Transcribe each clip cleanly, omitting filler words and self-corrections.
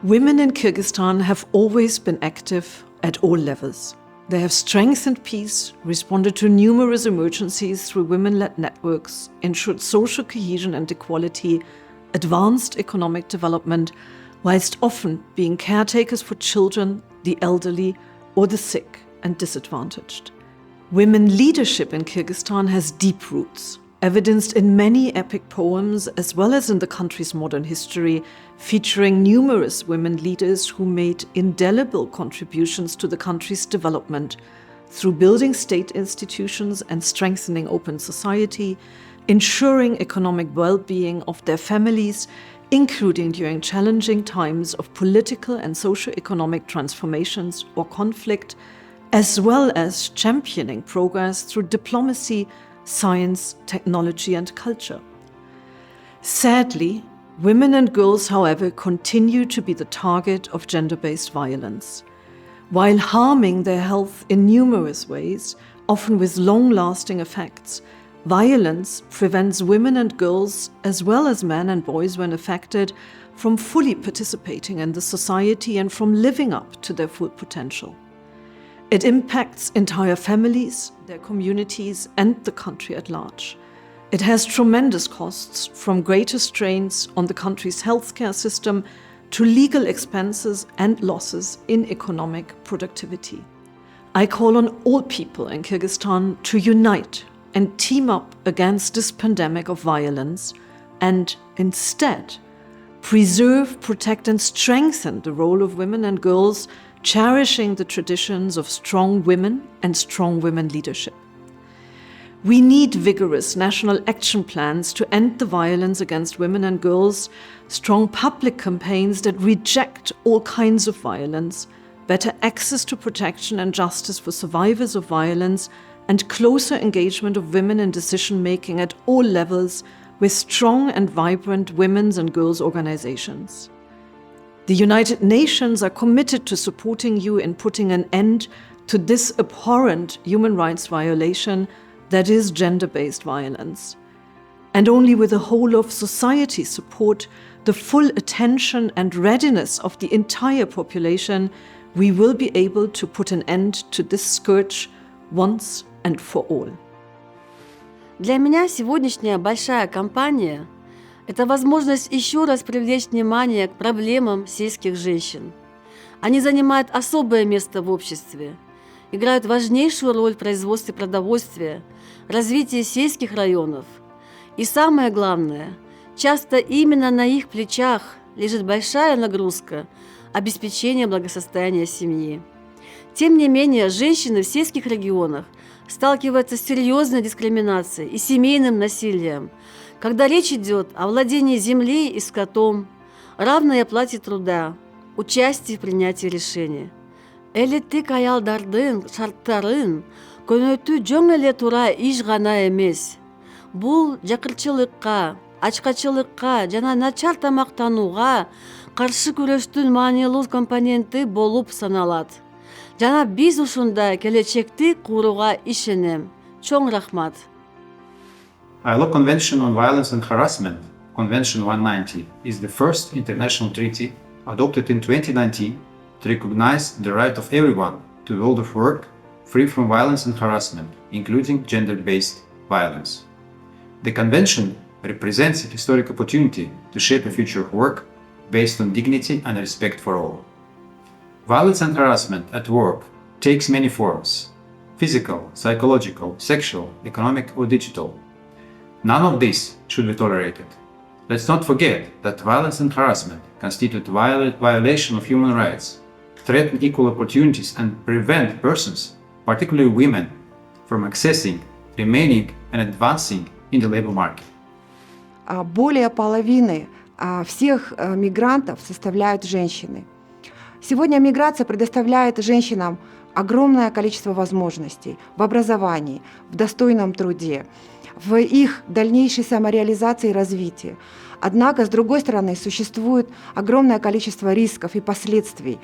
Women in Kyrgyzstan have always been active at all levels. They have strengthened peace, responded to numerous emergencies through women-led networks, ensured social cohesion and equality, advanced economic development, whilst often being caretakers for children, the elderly, or the sick and disadvantaged. Women leadership in Kyrgyzstan has deep roots, evidenced in many epic poems as well as in the country's modern history, featuring numerous women leaders who made indelible contributions to the country's development through building state institutions and strengthening open society, ensuring economic well-being of their families, including during challenging times of political and socio-economic transformations or conflict, as well as championing progress through diplomacy, science, technology, and culture. Sadly, women and girls, however, continue to be the target of gender-based violence. While harming their health in numerous ways, often with long-lasting effects, violence prevents women and girls, as well as men and boys when affected, from fully participating in the society and from living up to their full potential. It impacts entire families, their communities, and the country at large. It has tremendous costs, from greater strains on the country's healthcare system to legal expenses and losses in economic productivity. I call on all people in Kyrgyzstan to unite and team up against this pandemic of violence and instead preserve, protect, and strengthen the role of women and girls, cherishing the traditions of strong women and strong women leadership. We need vigorous national action plans to end the violence against women and girls, strong public campaigns that reject all kinds of violence, better access to protection and justice for survivors of violence, and closer engagement of women in decision-making at all levels with strong and vibrant women's and girls' organizations. The United Nations are committed to supporting you in putting an end to this abhorrent human rights violation that is gender-based violence. And only with the whole of society support, the full attention and readiness of the entire population, we will be able to put an end to this scourge once and for all. Для меня сегодняшняя большая кампания – это возможность еще раз привлечь внимание к проблемам сельских женщин. Они занимают особое место в обществе, играют важнейшую роль в производстве продовольствия, развитии сельских районов. И самое главное, часто именно на их плечах лежит большая нагрузка обеспечения благосостояния семьи. Тем не менее, женщины в сельских регионах сталкиваются с серьезной дискриминацией и семейным насилием, когда речь идет о владении землей и скотом, равной оплате труда, участии в принятии решений. Элиттик аялдардын шарттарын көнөтүү жөн эле тура иш гана эмес. Бул жакырчылыкка, ачкачылыкка жана начар тамактанууга каршы күрөштүн маанилүү компоненти болуп саналат. Жана биз ушундай келечекти курууга ишенем. Чоң рахмат. ILO Convention on Violence and Harassment, Convention 190, is the first international treaty adopted in 2019 to recognize the right of everyone to a world of work free from violence and harassment, including gender-based violence. The Convention represents a historic opportunity to shape a future of work based on dignity and respect for all. Violence and harassment at work takes many forms: physical, psychological, sexual, economic, or digital. None of this should be tolerated. Let's not forget that violence and harassment constitute violation of human rights, threaten equal opportunities, and prevent persons, particularly women, from accessing, remaining, and advancing in the labor market. Более половины всех мигрантов составляют женщины. Сегодня миграция предоставляет женщинам огромное количество возможностей в образовании, в достойном труде, в их дальнейшей самореализации и развитии. Однако, с другой стороны, существует огромное количество рисков и последствий,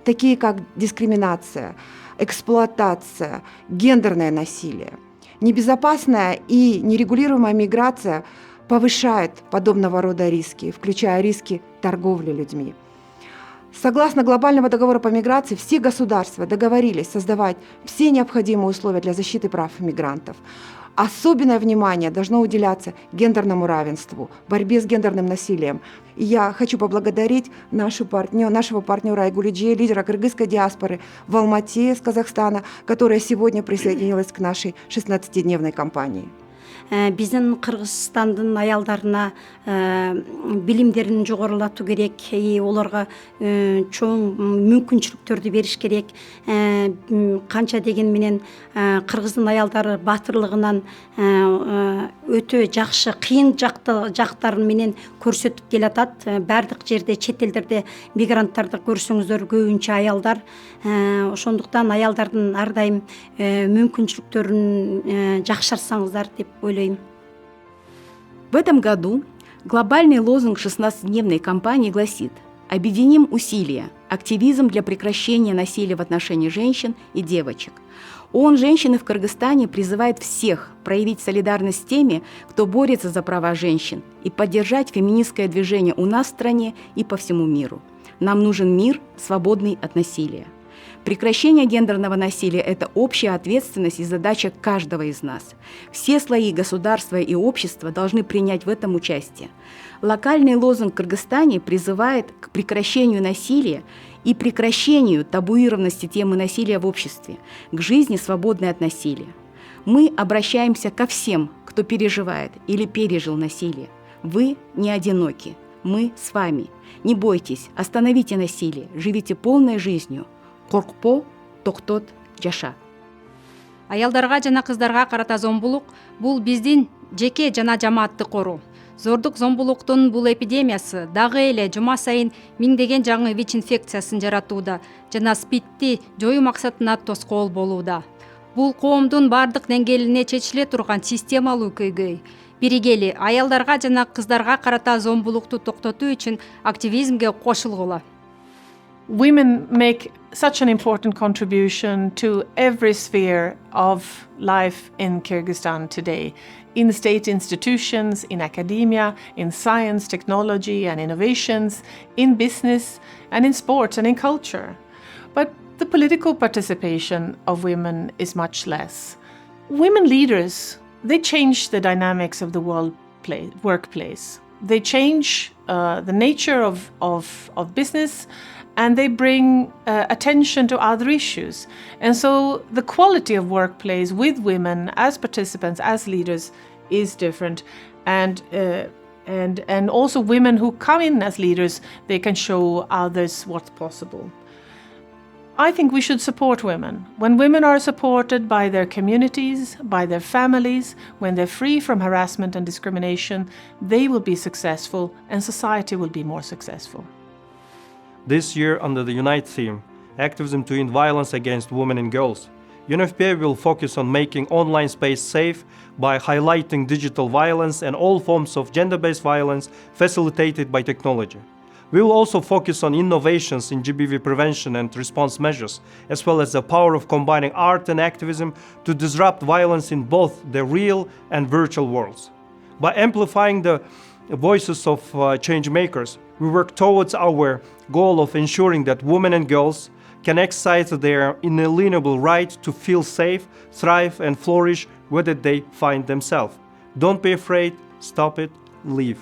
такие как дискриминация, эксплуатация, гендерное насилие. Небезопасная и нерегулируемая миграция повышает подобного рода риски, включая риски торговли людьми. Согласно глобального договора по миграции, все государства договорились создавать все необходимые условия для защиты прав мигрантов. Особенное внимание должно уделяться гендерному равенству, борьбе с гендерным насилием. И я хочу поблагодарить нашего партнера Айгулиджи, лидера кыргызской диаспоры в Алмате из Казахстана, которая сегодня присоединилась к нашей 16-дневной кампании. Биздин Кыргызстандын аялдарына билимдерин жогорулатуу керек, оларга чоң мүмкүнчүлүктөрдү бериш керек. Канча деген менен кыргыздын аялдары баатырлыгынан өтө жакшы, кыйын жактарын менен көрсөтүп келатат. Бардык жерде, чет элдерде мигранттарды көрсөңүздөр, көбүнчө аялдар. Ошондуктан аялдардын ар дайым мүмкүнчүлүктөрүн жакшыртсаңыздар деп ойлойм. В этом году глобальный лозунг 16-дневной кампании гласит: «Объединим усилия. Активизм для прекращения насилия в отношении женщин и девочек». ООН «Женщины в Кыргызстане» призывает всех проявить солидарность с теми, кто борется за права женщин, и поддержать феминистское движение у нас в стране и по всему миру. Нам нужен мир, свободный от насилия. Прекращение гендерного насилия – это общая ответственность и задача каждого из нас. Все слои государства и общества должны принять в этом участие. Локальный лозунг в Кыргызстане призывает к прекращению насилия и прекращению табуированности темы насилия в обществе, к жизни, свободной от насилия. Мы обращаемся ко всем, кто переживает или пережил насилие. Вы не одиноки, мы с вами. Не бойтесь, остановите насилие, живите полной жизнью. Коркпо, токтот, жаша. Аялдарга жана кыздарга карата зомбулук бул биздин жеке жана жамааттык кору. Зордук-зомбулуктун бул эпидемиясы дагы эле жума сайын миңдеген жаңы ВИЧ-инфекциясын жаратууда жана СПИДти жоюу максатына тоскоол болууда. Бул коомдун бардык деңгээлине чечиле турган системалуу көйгөй. Биргели аялдарга жана кыздарга карата зомбулукту токтотуу үчүн активизмге кошулгула. Women make such an important contribution to every sphere of life in Kyrgyzstan today, in state institutions, in academia, in science, technology and innovations, in business and in sports and in culture. But the political participation of women is much less. Women leaders, they change the dynamics of the workplace. They change the nature of business, and they bring attention to other issues. And so the quality of workplace with women as participants, as leaders, is different. And also women who come in as leaders, they can show others what's possible. I think we should support women. When women are supported by their communities, by their families, when they're free from harassment and discrimination, they will be successful and society will be more successful. This year, under the Unite theme, Activism to End Violence Against Women and Girls, UNFPA will focus on making online space safe by highlighting digital violence and all forms of gender-based violence facilitated by technology. We will also focus on innovations in GBV prevention and response measures, as well as the power of combining art and activism to disrupt violence in both the real and virtual worlds. By amplifying the voices of change makers, we work towards our goal of ensuring that women and girls can exercise their inalienable right to feel safe, thrive and flourish wherever they find themselves. Don't be afraid, stop it, leave.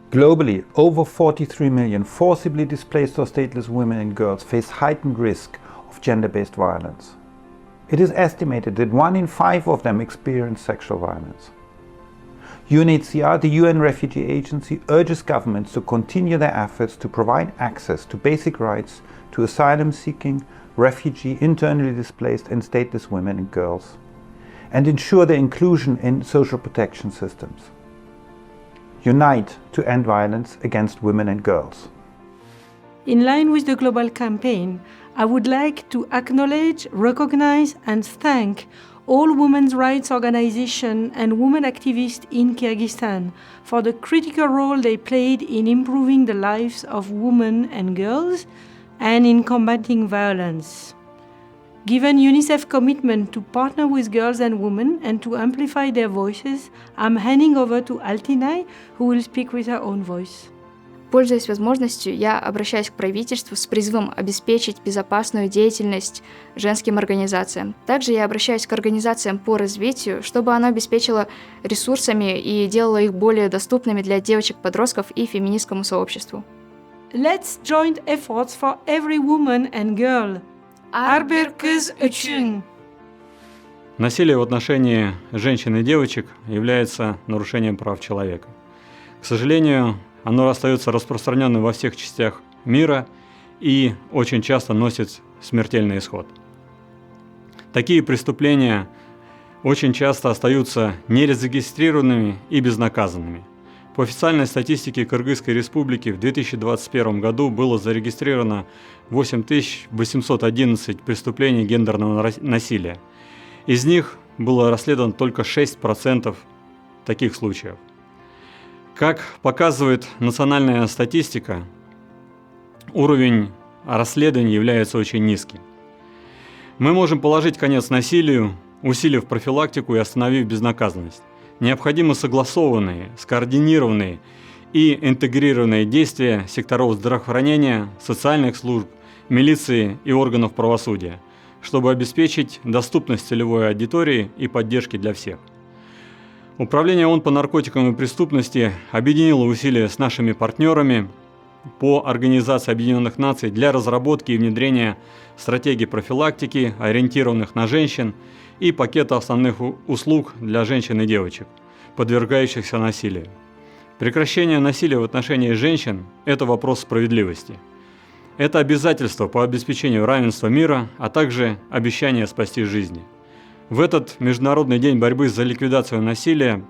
Globally, over 43 million forcibly displaced or stateless women and girls face heightened risk of gender-based violence. It is estimated that 1 in 5 of them experience sexual violence. UNHCR, the UN Refugee Agency, urges governments to continue their efforts to provide access to basic rights to asylum-seeking, refugee, internally displaced and stateless women and girls, and ensure their inclusion in social protection systems. Unite to end violence against women and girls. In line with the global campaign, I would like to acknowledge, recognize and thank all women's rights organizations and women activists in Kyrgyzstan for the critical role they played in improving the lives of women and girls and in combating violence. Given UNICEF's commitment to partner with girls and women and to amplify their voices, I'm handing over to Altinay, who will speak with her own voice. Пользуясь возможностью, я обращаюсь к правительству с призывом обеспечить безопасную деятельность женским организациям. Также я обращаюсь к организациям по развитию, чтобы оно обеспечило ресурсами и делало их более доступными для девочек-подростков и феминистскому сообществу. Let's join efforts for every woman and girl. Арбир кыз үчүн. Насилие в отношении женщин и девочек является нарушением прав человека. К сожалению, оно остается распространенным во всех частях мира и очень часто носит смертельный исход. Такие преступления очень часто остаются нерезарегистрированными и безнаказанными. По официальной статистике Кыргызской Республики в 2021 году было зарегистрировано 8811 преступлений гендерного насилия. Из них было расследовано только 6% таких случаев. Как показывает национальная статистика, уровень расследований является очень низким. Мы можем положить конец насилию, усилив профилактику и остановив безнаказанность. Необходимы согласованные, скоординированные и интегрированные действия секторов здравоохранения, социальных служб, милиции и органов правосудия, чтобы обеспечить доступность целевой аудитории и поддержки для всех. Управление ООН по наркотикам и преступности объединило усилия с нашими партнерами по Организации Объединенных Наций для разработки и внедрения стратегий профилактики, ориентированных на женщин, и пакета основных услуг для женщин и девочек, подвергающихся насилию. Прекращение насилия в отношении женщин – это вопрос справедливости. Это обязательство по обеспечению равенства мира, а также обещание спасти жизни. В этот Международный день борьбы за ликвидацию насилия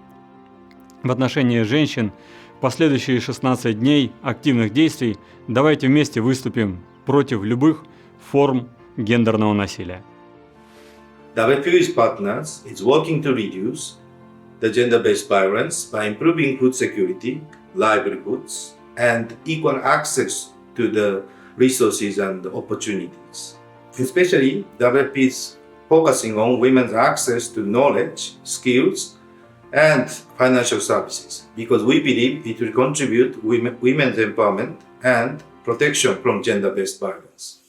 в отношении женщин в последующие 16 дней активных действий давайте вместе выступим против любых форм гендерного насилия. WPO's partners is working to reduce the gender-based violence by improving food security, livelihoods, and equal access to the resources and opportunities. Especially, WP is focusing on women's access to knowledge, skills, and financial services because we believe it will contribute women's empowerment and protection from gender-based violence.